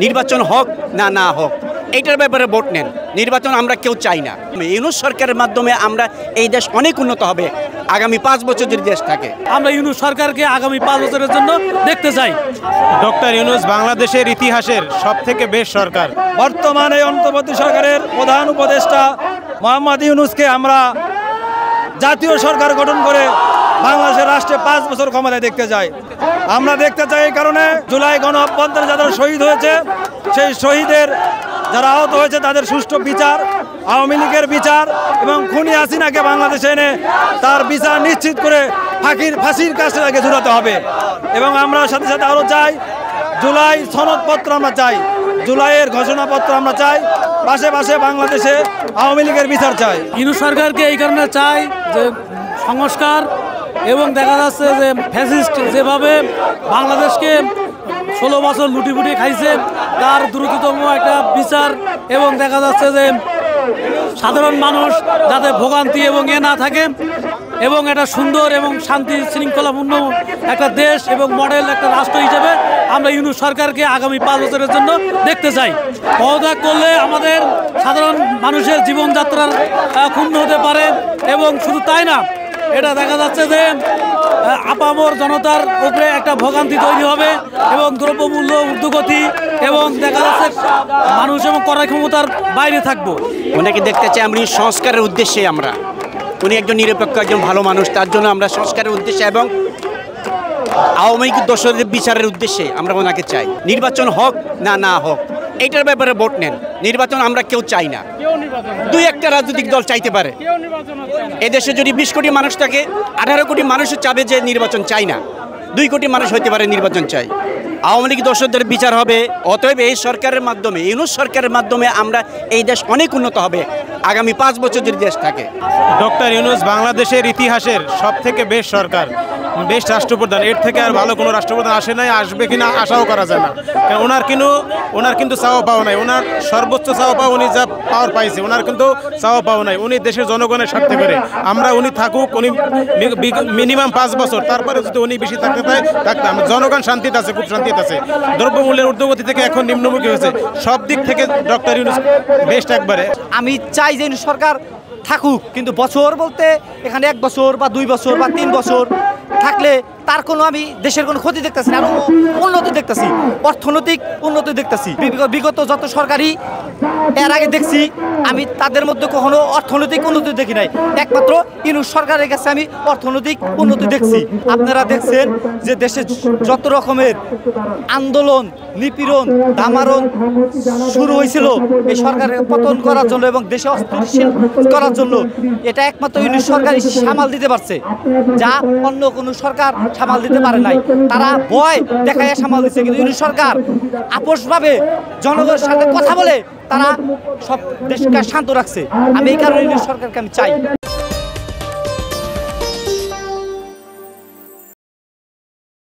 নির্বাচন হোক না না হোক এইটার ব্যাপারে ভোট নেন। নির্বাচন আমরা কেউ চাই না। ইউনূস সরকারের মাধ্যমে আমরা এই দেশ অনেক উন্নত হবে আগামী 5 বছর যদি দেশ থাকে। আমরা ইউনূস সরকারকে আগামী 5 বছরের জন্য দেখতে চাই। ডক্টর ইউনূস বাংলাদেশের ইতিহাসের সবথেকে বেস্ট সরকার। বর্তমানে অন্তর্বর্তী সরকারের প্রধান উপদেষ্টা মোহাম্মদ ইউনূসকে আমরা জাতীয় সরকার গঠন করে বাংলাদেশের রাষ্ট্রে 5 বছর ক্ষমতায় দেখতে চাই। আমরা দেখতে চাই এই কারণে জুলাই গণ অভ্যুত্থানে যারা শহীদ হয়েছে সেই শহীদের যারা আহত হয়েছে তাদের সুষ্ঠু বিচার, আওয়ামী লীগের বিচার এবং খুনি হাসিনাকে বাংলাদেশে এনে তার বিচার নিশ্চিত করে ফাঁসির কাছে তাকে ঝুলাতে হবে। এবং আমরা সাথে সাথে আরও চাই জুলাই সনদপত্র আমরা চাই, জুলাইয়ের ঘোষণাপত্র আমরা চাই, পাশে পাশে বাংলাদেশে আওয়ামী লীগের বিচার চাই। ইউনূস সরকারকে এই কারণে চাই যে সংস্কার এবং দেখা যাচ্ছে যে ফ্যাসিস্ট যেভাবে বাংলাদেশকে 16 বছর লুটিপুটি খাইছে তার দ্রুততম একটা বিচার এবং দেখা যাচ্ছে যে সাধারণ মানুষ যাতে ভোগান্তি এবং না থাকে এবং একটা সুন্দর এবং শান্তি শৃঙ্খলাপূর্ণ একটা দেশ এবং মডেল একটা রাষ্ট্র হিসেবে আমরা ইউনূস সরকারকে আগামী 5 বছরের জন্য দেখতে চাই। পদত্যাগ করলে আমাদের সাধারণ মানুষের জীবনযাত্রার ক্ষুণ্ণ হতে পারে এবং শুধু তাই না, এটা দেখা যাচ্ছে যে আপামর জনতার উপরে একটা ভোগান্তি তৈরি হবে এবং দ্রব্যমূল্য ঊর্ধ্বগতি এবং দেখা যাচ্ছে মানুষ এবং ক্রয় ক্ষমতার বাইরে থাকবো। ওনাকে দেখতে চাই আমরা সংস্কারের উদ্দেশ্যে। উনি একজন নিরপেক্ষ একজন ভালো মানুষ, তার জন্য আমরা সংস্কারের উদ্দেশ্যে এবং আওয়ামী লীগ দোষীদের বিচারের উদ্দেশ্যে আমরা ওনাকে চাই। নির্বাচন হোক না না হোক এইটার ব্যাপারে ভোট নেন। নির্বাচন আমরা কেউ চাই না। 2-1টা রাজনৈতিক দল চাইতে পারে। এদেশে যদি 20 কোটি মানুষ থাকে, 18 কোটি মানুষও চাবে যে নির্বাচন চাই না। 2 কোটি মানুষ হইতে পারে নির্বাচন চাই। আওয়ামী লীগ দোষীদের বিচার হবে। অতএব এই সরকারের মাধ্যমে, ইউনূস সরকারের মাধ্যমে আমরা এই দেশ অনেক উন্নত হবে আগামী 5 বছর যদি দেশ থাকে। ডক্টর ইউনূস বাংলাদেশের ইতিহাসের সবথেকে বেস্ট সরকার, বেস্ট রাষ্ট্রপ্রধান। এর থেকে আর ভালো কোনো রাষ্ট্রপ্রধান আসে নাই, আসবে কিনা আশাও করা যায় না। কারণ ওনার কিন্তু চাওয়া পাওয়া নাই। ওনার সর্বোচ্চ চাওয়া পাওয়া, উনি যা পাওয়ার পাইছে, ওনার কিন্তু চাওয়া পাওয়া নাই। উনি দেশের জনগণের স্বার্থে করে আমরা উনি থাকুক, উনি মিনিমাম 5 বছর, তারপরে যদি উনি বেশি থাকতে চায় থাকতাম। জনগণ শান্তিতে আছে, খুব শান্তিতে আছে। দ্রব্যমূল্যের ঊর্ধ্বগতি থেকে এখন নিম্নমুখী হয়েছে। সব দিক থেকে ডক্টর ইউনূস বেস্ট একবারে। আমি চাই যে সরকার থাকুক, কিন্তু বছর বলতে এখানে 1 বছর বা 2 বছর বা 3 বছর থাকলে তার কোনো আমি দেশের কোনো ক্ষতি দেখতেছি না, আরও উন্নতি দেখতেছি, অর্থনৈতিক উন্নতি দেখতেছি। বিগত যত সরকারি এর আগে দেখছি আমি তাদের মধ্যে কখনো অর্থনৈতিক উন্নতি দেখি নাই। একমাত্র ইউনূস সরকারের কাছে আমি অর্থনৈতিক উন্নতি দেখছি। আপনারা দেখছেন যে দেশে যত রকমের আন্দোলন, নিপীড়ন, দামারণ শুরু হয়েছিল এই সরকারের পতন করার জন্য এবং দেশে অস্থিতিশীল করার জন্য, এটা একমাত্র ইউনূস সরকারই সামাল দিতে পারছে, যা অন্য কোনো সরকার সামাল দিতে পারে নাই। তারা ভয় দেখায় সামাল দিচ্ছে, কিন্তু ইউনূস সরকার আপোষভাবে জনগণের সাথে কথা বলে তারা সব দেশকে শান্ত রাখছে। আমি এই কারণে ইউনূস সরকারকে আমি চাই।